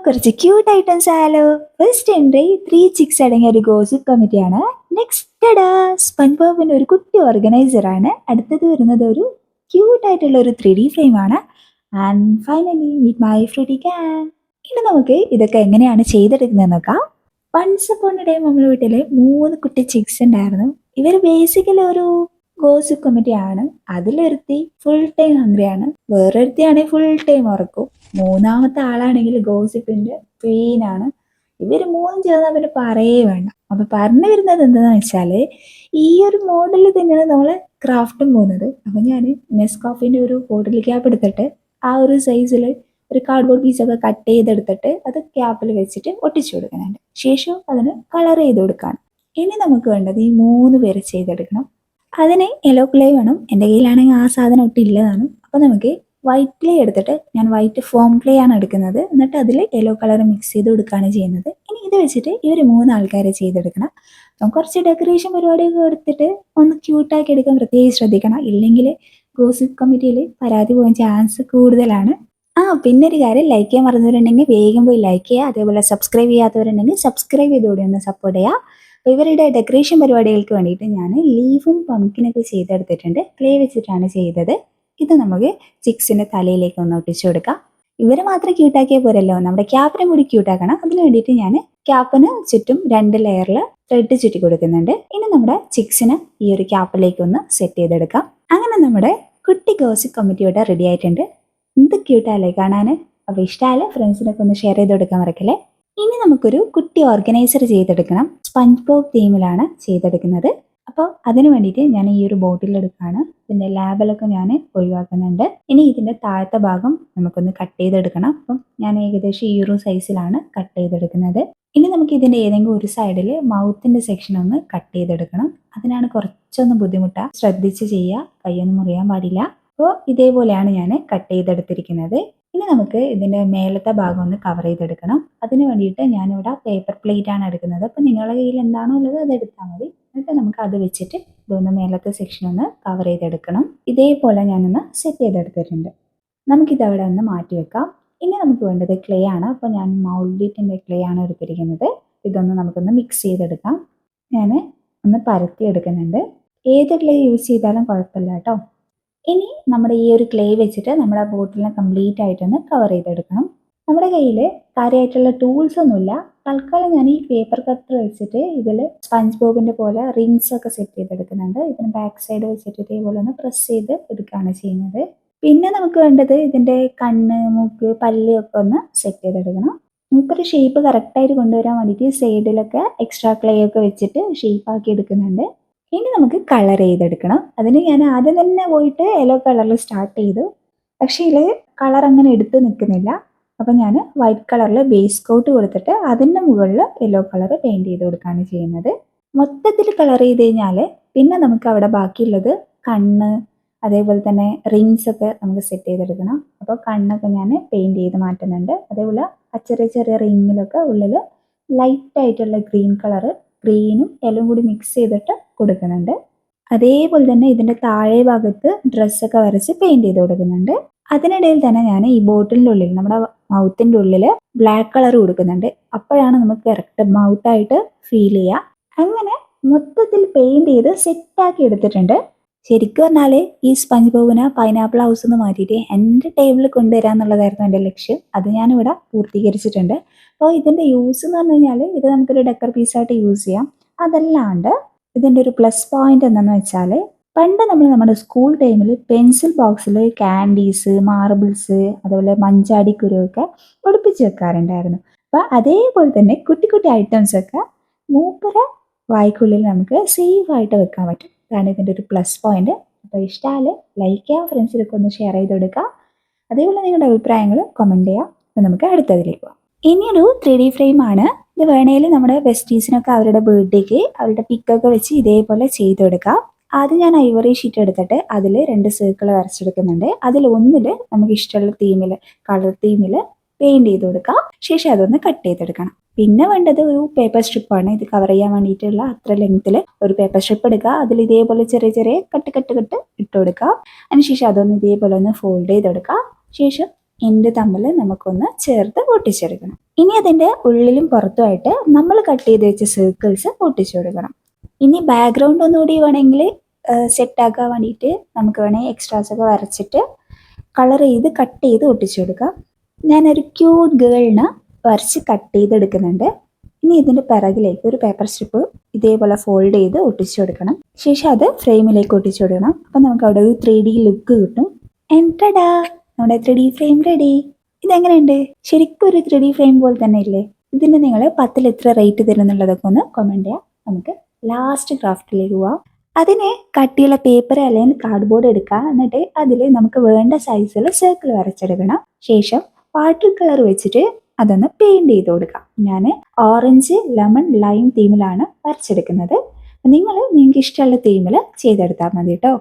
കുറച്ച് cute items ആയാലോ. First entry 3 chicks അടങ്ങിയ ഒരു ഗോസിപ്പ് കമ്മിറ്റിയാണ്. നെക്സ്റ്റ് സ്പഞ്ച് ബോബിന്റെ ഒരു കുട്ടി ഓർഗനൈസർ ആണ്. അടുത്തത് വരുന്നത് ഒരു ക്യൂട്ട് ആയിട്ടുള്ള ഒരു 3D ഫ്രെയിം ആണ്. And finally meet my fruity can. ഇനി നമുക്ക് ഇതൊക്കെ എങ്ങനെയാണ് ചെയ്തെടുക്കുന്നത് നോക്കാം. വൺസ് അപ്പോൺ എ ടൈം നമ്മുടെ വീട്ടില് 3 കുട്ടി ചിക്സ് ഉണ്ടായിരുന്നു. ഇവർ ബേസിക്കലി ഒരു ഗോസിപ്പ് കമ്മിറ്റി ആണ്. അതിലൊരുത്തി ഫുൾ ടൈം ഹംഗ്രിയാണ്, വേറൊരുത്തിയാണെങ്കിൽ ഫുൾ ടൈം ഉറക്കും, മൂന്നാമത്തെ ആളാണെങ്കിൽ ഗോസിപ്പിന്റെ ക്വീൻ ആണ്. ഇവര് മൂന്നും ചേർന്നാൽ പിന്നെ പറയേ വേണ്ട. അപ്പൊ പറഞ്ഞു വരുന്നത് എന്താന്ന് വെച്ചാല്, ഈ ഒരു മോഡലിൽ തന്നെയാണ് നമ്മള് ക്രാഫ്റ്റും പോകുന്നത്. അപ്പൊ ഞാൻ നെസ്കോഫിന്റെ ഒരു ബോട്ടിൽ ക്യാപ്പ് എടുത്തിട്ട് ആ ഒരു സൈസിൽ ഒരു കാർഡ്ബോർഡ് പീസൊക്കെ കട്ട് ചെയ്തെടുത്തിട്ട് അത് ക്യാപ്പിൽ വെച്ചിട്ട് ഒട്ടിച്ചു കൊടുക്കുന്നുണ്ട്. ശേഷം അതിന് കളർ ചെയ്ത് കൊടുക്കാണ്. ഇനി നമുക്ക് വേണ്ടത് ഈ 3 പേര് ചെയ്തെടുക്കണം. അതിന് യെല്ലോ ക്ലേ വേണം. എൻ്റെ കയ്യിലാണെങ്കിൽ ആ സാധനം ഒട്ടും ഇല്ലതാണ്. അപ്പോൾ നമുക്ക് വൈറ്റ് ക്ലേ എടുത്തിട്ട്, ഞാൻ വൈറ്റ് ഫോം ക്ലേ ആണ് എടുക്കുന്നത്, എന്നിട്ട് അതിൽ യെല്ലോ കളർ മിക്സ് ചെയ്ത് കൊടുക്കുകയാണ് ചെയ്യുന്നത്. ഇനി ഇത് വെച്ചിട്ട് ഇവർ 3 ആൾക്കാരെ ചെയ്തെടുക്കണം. അപ്പം കുറച്ച് ഡെക്കറേഷൻ പരിപാടിയൊക്കെ എടുത്തിട്ട് ഒന്ന് ക്യൂട്ടാക്കി എടുക്കാൻ പ്രത്യേകം ശ്രദ്ധിക്കണം. ഇല്ലെങ്കിൽ ഗോസിപ്പ് കമ്മിറ്റിയിൽ പരാതി പോകാൻ ചാൻസ് കൂടുതലാണ്. പിന്നെ ഒരു കാര്യം, ലൈക്ക് ചെയ്യാൻ മറന്നവരുണ്ടെങ്കിൽ വേഗം പോയി ലൈക്ക് ചെയ്യുക. അതേപോലെ സബ്സ്ക്രൈബ് ചെയ്യാത്തവരുണ്ടെങ്കിൽ സബ്സ്ക്രൈബ് ചെയ്തുകൂടി ഒന്ന് സപ്പോർട്ട് ചെയ്യുക. അപ്പോൾ ഇവരുടെ ഡെക്കറേഷൻ പരിപാടികൾക്ക് വേണ്ടിയിട്ട് ഞാൻ ലീഫും പംകിനൊക്കെ ചെയ്തെടുത്തിട്ടുണ്ട്. ക്ലേ വെച്ചിട്ടാണ് ചെയ്തത്. ഇത് നമുക്ക് ചിക്സിൻ്റെ തലയിലേക്ക് ഒന്ന് ഒട്ടിച്ചു കൊടുക്കാം. ഇവരെ മാത്രം ക്യൂട്ടാക്കിയാൽ പോരല്ലോ, നമ്മുടെ ക്യാപ്പിനെ കൂടി ക്യൂട്ടാക്കണം. അതിന് വേണ്ടിയിട്ട് ഞാൻ ക്യാപ്പിന് ചുറ്റും 2 ലെയറിൽ ത്രെഡ് ചുറ്റി കൊടുക്കുന്നുണ്ട്. ഇനി നമ്മുടെ ചിക്സിന് ഈ ഒരു ക്യാപ്പിലേക്ക് ഒന്ന് സെറ്റ് ചെയ്തെടുക്കാം. അങ്ങനെ നമ്മുടെ കുട്ടി ഗോസിപ്പ് കമ്മിറ്റിയോടെ റെഡി ആയിട്ടുണ്ട്. എന്ത് ക്യൂട്ടല്ലേ കാണാൻ. അപ്പോൾ ഇഷ്ടമായാലും ഫ്രണ്ട്സിനൊക്കെ ഒന്ന് ഷെയർ ചെയ്ത് കൊടുക്കാൻ മറക്കല്ലേ. ഇനി നമുക്കൊരു കുട്ടി ഓർഗനൈസർ ചെയ്തെടുക്കണം. സ്പഞ്ച് ബോബ് തീമിലാണ് ചെയ്തെടുക്കുന്നത്. അപ്പോൾ അതിന് വേണ്ടിയിട്ട് ഞാൻ ഈ ഒരു ബോട്ടിൽ എടുക്കുകയാണ്. ഇതിൻ്റെ ലാബലൊക്കെ ഞാൻ ഒഴിവാക്കുന്നുണ്ട്. ഇനി ഇതിൻ്റെ താഴത്തെ ഭാഗം നമുക്കൊന്ന് കട്ട് ചെയ്തെടുക്കണം. അപ്പം ഞാൻ ഏകദേശം ഈ ഒരു സൈസിലാണ് കട്ട് ചെയ്തെടുക്കുന്നത്. ഇനി നമുക്ക് ഇതിൻ്റെ ഏതെങ്കിലും ഒരു സൈഡിൽ മൗത്തിൻ്റെ സെക്ഷൻ ഒന്ന് കട്ട് ചെയ്തെടുക്കണം. അതിനാണ് കുറച്ചൊന്ന് ബുദ്ധിമുട്ടാണ്, ശ്രദ്ധിച്ച് ചെയ്യുക, കൈയൊന്നും മുറിയാൻ പാടില്ല. അപ്പോൾ ഇതേപോലെയാണ് ഞാൻ കട്ട് ചെയ്തെടുത്തിരിക്കുന്നത്. ഇനി നമുക്ക് ഇതിൻ്റെ മേലത്തെ ഭാഗം ഒന്ന് കവർ ചെയ്തെടുക്കണം. അതിന് വേണ്ടിയിട്ട് ഞാനിവിടെ പേപ്പർ പ്ലേറ്റ് ആണ് എടുക്കുന്നത്. അപ്പോൾ നിങ്ങളുടെ കയ്യിൽ എന്താണോ ഉള്ളത് അത് എടുത്താൽ മതി. എന്നിട്ട് നമുക്ക് അത് വെച്ചിട്ട് ഇതൊന്ന് മേലത്തെ സെക്ഷൻ ഒന്ന് കവർ ചെയ്തെടുക്കണം. ഇതേപോലെ ഞാനൊന്ന് സെറ്റ് ചെയ്തെടുത്തിട്ടുണ്ട്. നമുക്കിതവിടെ ഒന്ന് മാറ്റി വെക്കാം. ഇനി നമുക്ക് വേണ്ടത് ക്ലേ ആണ്. അപ്പോൾ ഞാൻ മൗൾഡിറ്റിൻ്റെ ക്ലേ ആണ് എടുത്തിരിക്കുന്നത്. ഇതൊന്ന് നമുക്കൊന്ന് മിക്സ് ചെയ്തെടുക്കാം. ഞാൻ ഒന്ന് പരത്തി എടുക്കുന്നുണ്ട്. ഏത് ക്ലേ യൂസ് ചെയ്താലും കുഴപ്പമില്ല കേട്ടോ. ഇനി നമ്മുടെ ഈ ഒരു ക്ലേ വെച്ചിട്ട് നമ്മുടെ ബോട്ടിലിനെ കംപ്ലീറ്റ് ആയിട്ടൊന്ന് കവർ ചെയ്തെടുക്കണം. നമ്മുടെ കയ്യിൽ കാര്യമായിട്ടുള്ള ടൂൾസ് ഒന്നുമില്ല. തൽക്കാലം ഞാൻ ഈ പേപ്പർ കട്ടർ വെച്ചിട്ട് ഇതിൽ സ്പഞ്ച് ബോബിൻ്റെ പോലെ റിങ്സ് ഒക്കെ സെറ്റ് ചെയ്തെടുക്കുന്നുണ്ട്. ഇതിന് ബാക്ക് സൈഡ് വെച്ചിട്ട് ഇതേപോലെ ഒന്ന് പ്രസ് ചെയ്ത് എടുക്കുകയാണ് ചെയ്യുന്നത്. പിന്നെ നമുക്ക് വേണ്ടത് ഇതിൻ്റെ കണ്ണ്, മൂക്ക്, പല്ല് ഒക്കെ ഒന്ന് സെറ്റ് ചെയ്തെടുക്കണം. മൂക്കൊരു ഷേപ്പ് കറക്റ്റായിട്ട് കൊണ്ടുവരാൻ വേണ്ടിയിട്ട് സൈഡിലൊക്കെ എക്സ്ട്രാ ക്ലേ ഒക്കെ വെച്ചിട്ട് ഷേപ്പാക്കി എടുക്കുന്നുണ്ട്. ഇനി നമുക്ക് കളർ ചെയ്തെടുക്കണം. അതിന് ഞാൻ ആദ്യം തന്നെ പോയിട്ട് യെല്ലോ കളറിൽ സ്റ്റാർട്ട് ചെയ്തു. പക്ഷേ ഇതിൽ കളർ അങ്ങനെ എടുത്ത് നിൽക്കുന്നില്ല. അപ്പം ഞാൻ വൈറ്റ് കളറിൽ ബേസ് കോട്ട് കൊടുത്തിട്ട് അതിൻ്റെ മുകളിൽ യെല്ലോ കളർ പെയിൻറ് ചെയ്ത് കൊടുക്കുകയാണ് ചെയ്യുന്നത്. മൊത്തത്തിൽ കളർ ചെയ്ത് കഴിഞ്ഞാൽ പിന്നെ നമുക്ക് അവിടെ ബാക്കിയുള്ളത് കണ്ണ്, അതേപോലെ തന്നെ റിങ്സ് ഒക്കെ നമുക്ക് സെറ്റ് ചെയ്തെടുക്കണം. അപ്പോൾ കണ്ണൊക്കെ ഞാൻ പെയിൻറ് ചെയ്ത് മാറ്റുന്നുണ്ട്. അതേപോലെ ആ ചെറിയ ചെറിയ റിങ്ങിലൊക്കെ ഉള്ളിൽ ലൈറ്റായിട്ടുള്ള ഗ്രീനും യെല്ലോയും കൂടി മിക്സ് ചെയ്തിട്ട് കൊടുക്കുന്നുണ്ട്. അതേപോലെ തന്നെ ഇതിൻ്റെ താഴെ ഭാഗത്ത് ഡ്രസ്സൊക്കെ വരച്ച് പെയിൻറ് ചെയ്ത് കൊടുക്കുന്നുണ്ട്. അതിനിടയിൽ തന്നെ ഞാൻ ഈ ബോട്ടിലിൻ്റെ ഉള്ളിൽ, നമ്മുടെ മൗത്തിൻ്റെ ഉള്ളിൽ ബ്ലാക്ക് കളർ കൊടുക്കുന്നുണ്ട്. അപ്പോഴാണ് നമുക്ക് കറക്റ്റ് മൗത്തായിട്ട് ഫീൽ ചെയ്യുക. അങ്ങനെ മൊത്തത്തിൽ പെയിൻറ് ചെയ്ത് സെറ്റാക്കി എടുത്തിട്ടുണ്ട്. ശരിക്കും പറഞ്ഞാൽ ഈ സ്പഞ്ച് ബോബിനെ പൈനാപ്പിൾ ഹൗസ് എന്ന് മാറ്റിയിട്ട് എൻ്റെ ടേബിളിൽ കൊണ്ടുവരിക എന്നുള്ളതായിരുന്നു എൻ്റെ ലക്ഷ്യം. അത് ഞാനിവിടെ പൂർത്തീകരിച്ചിട്ടുണ്ട്. അപ്പോൾ ഇതിൻ്റെ യൂസ് എന്ന് പറഞ്ഞു കഴിഞ്ഞാൽ ഇത് നമുക്കൊരു ഡെക്കർ പീസായിട്ട് യൂസ് ചെയ്യാം. അതല്ലാണ്ട് ഇതിൻ്റെ ഒരു പ്ലസ് പോയിന്റ് എന്താണെന്ന് വെച്ചാൽ, പണ്ട് നമ്മൾ നമ്മുടെ സ്കൂൾ ടൈമിൽ പെൻസിൽ ബോക്സിൽ ക്യാൻഡീസ്, മാർബിൾസ്, അതുപോലെ മഞ്ചാടി കുരുവൊക്കെ ഒളിപ്പിച്ച് വെക്കാറുണ്ടായിരുന്നു. അപ്പോൾ അതേപോലെ തന്നെ കുട്ടി കുട്ടി ഐറ്റംസൊക്കെ മൂപ്പര വായ്ക്കുള്ളിൽ നമുക്ക് സേഫായിട്ട് വെക്കാൻ പറ്റും. അതാണ് ഇതിൻ്റെ ഒരു പ്ലസ് പോയിന്റ്. അപ്പോൾ ഇഷ്ടമായാൽ ലൈക്ക് ചെയ്യുക, ഫ്രണ്ട്സിലൊക്കെ ഒന്ന് ഷെയർ ചെയ്ത് കൊടുക്കുക. അതേപോലെ നിങ്ങളുടെ അഭിപ്രായങ്ങൾ കമൻറ്റ് ചെയ്യുക. അപ്പോൾ നമുക്ക് അടുത്തതിലേക്ക് പോകാം. ഇനിയൊരു 3D ഫ്രെയിമാണ്. ഇത് വേണേൽ നമ്മുടെ ബെസ്റ്റീസിനൊക്കെ അവരുടെ ബർത്ത്ഡേക്ക് അവരുടെ പിക്കൊക്കെ വെച്ച് ഇതേപോലെ ചെയ്ത് കൊടുക്കാം. ആദ്യം ഞാൻ ഐവറി ഷീറ്റ് എടുത്തിട്ട് അതിൽ 2 സർക്കിൾ വരച്ചെടുക്കുന്നുണ്ട്. അതിലൊന്നിൽ നമുക്ക് ഇഷ്ടമുള്ള തീമിൽ, കളർ തീമിൽ പെയിൻറ് ചെയ്ത് കൊടുക്കാം. ശേഷം അതൊന്ന് കട്ട് ചെയ്തെടുക്കണം. പിന്നെ വേണ്ടത് ഒരു പേപ്പർ സ്ട്രിപ്പാണ്. ഇത് കവർ ചെയ്യാൻ വേണ്ടിയിട്ടുള്ള അത്ര ലെങ്ത്തിൽ ഒരു പേപ്പർ സ്ട്രിപ്പ് എടുക്കുക. അതിൽ ഇതേപോലെ ചെറിയ ചെറിയ കട്ട് ഇട്ട് കൊടുക്കുക. അതിനുശേഷം അതൊന്ന് ഇതേപോലെ ഒന്ന് ഫോൾഡ് ചെയ്തെടുക്കുക. ശേഷം എൻഡ് തമ്മിൽ നമുക്കൊന്ന് ചേർത്ത് ഒട്ടിച്ചെടുക്കണം. ഇനി അതിൻ്റെ ഉള്ളിലും പുറത്തുമായിട്ട് നമ്മൾ കട്ട് ചെയ്ത് വെച്ച സർക്കിൾസ് ഒട്ടിച്ചു കൊടുക്കണം. ഇനി ബാക്ക്ഗ്രൗണ്ട് ഒന്നുകൂടി വേണമെങ്കിൽ സെറ്റാക്കാൻ വേണ്ടിയിട്ട് നമുക്ക് വേണമെങ്കിൽ എക്സ്ട്രാസ് ഒക്കെ വരച്ചിട്ട് കളർ ചെയ്ത് കട്ട് ചെയ്ത് ഒട്ടിച്ചു കൊടുക്കാം. ഞാനൊരു ക്യൂട്ട് ഗേളിനെ വരച്ച് കട്ട് ചെയ്തെടുക്കുന്നുണ്ട്. ഇനി ഇതിൻ്റെ പിറകിലേക്ക് ഒരു പേപ്പർ സ്ട്രിപ്പ് ഇതേപോലെ ഫോൾഡ് ചെയ്ത് ഒട്ടിച്ചു കൊടുക്കണം. ശേഷം അത് ഫ്രെയിമിലേക്ക് ഒട്ടിച്ചു കൊടുക്കണം. അപ്പം നമുക്ക് അവിടെ ഒരു 3D ലുക്ക് കിട്ടും. എൻടടാ, നമ്മുടെ 3D ഫ്രെയിം റെഡി. ഇതെങ്ങനെയുണ്ട്? ശരിക്കും ഒരു 3D ഫ്രെയിം പോലെ തന്നെ ഇല്ലേ? ഇതിന് നിങ്ങൾ 10ൽ എത്ര റേറ്റ് തരുന്നുള്ളതൊക്കെ ഒന്ന് കമൻറ്റ് ചെയ്യാം. നമുക്ക് ലാസ്റ്റ് ക്രാഫ്റ്റിലേക്ക് പോവാം. അതിന് കട്ടിയുള്ള പേപ്പർ അല്ലെങ്കിൽ കാർഡ്ബോർഡ് എടുക്കുക. എന്നിട്ട് അതിൽ നമുക്ക് വേണ്ട സൈസിൽ സർക്കിൾ വരച്ചെടുക്കണം. ശേഷം വാട്ടർ കളർ വെച്ചിട്ട് അതൊന്ന് പെയിൻറ് ചെയ്ത് കൊടുക്കാം. ഞാൻ ഓറഞ്ച്, ലെമൺ, ലൈം തീമിലാണ് വരച്ചെടുക്കുന്നത്. നിങ്ങൾക്ക് ഇഷ്ടമുള്ള തീമിൽ ചെയ്തെടുത്താൽ മതി കേട്ടോ.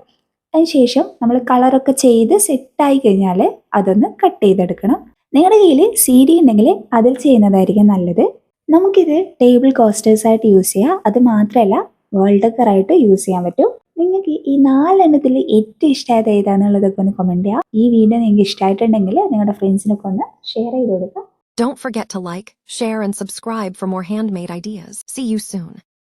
അതിനുശേഷം നമ്മൾ കളറൊക്കെ ചെയ്ത് സെറ്റായി കഴിഞ്ഞാൽ അതൊന്ന് കട്ട് ചെയ്തെടുക്കണം. നിങ്ങളുടെ കയ്യിൽ CD ഉണ്ടെങ്കിൽ അതിൽ ചെയ്യുന്നതായിരിക്കും നല്ലത്. നമുക്കിത് ടേബിൾ കോസ്റ്റേഴ്സായിട്ട് യൂസ് ചെയ്യാം. അത് മാത്രമല്ല വേൾ ഡെക്കറായിട്ട് യൂസ് ചെയ്യാൻ പറ്റും. നിങ്ങൾക്ക് ഈ 4 എണ്ണത്തിൽ ഏറ്റവും ഇഷ്ടമായത് ഏതാണെന്നുള്ളതൊക്കെ ഒന്ന് കമൻറ്റ് ചെയ്യാം. ഈ വീഡിയോ നിങ്ങൾക്ക് ഇഷ്ടമായിട്ടുണ്ടെങ്കിൽ നിങ്ങളുടെ ഫ്രണ്ട്സിനൊക്കെ ഒന്ന് ഷെയർ ചെയ്ത് കൊടുക്കാം. Don't forget to like, share, and subscribe for more handmade ideas. See you soon.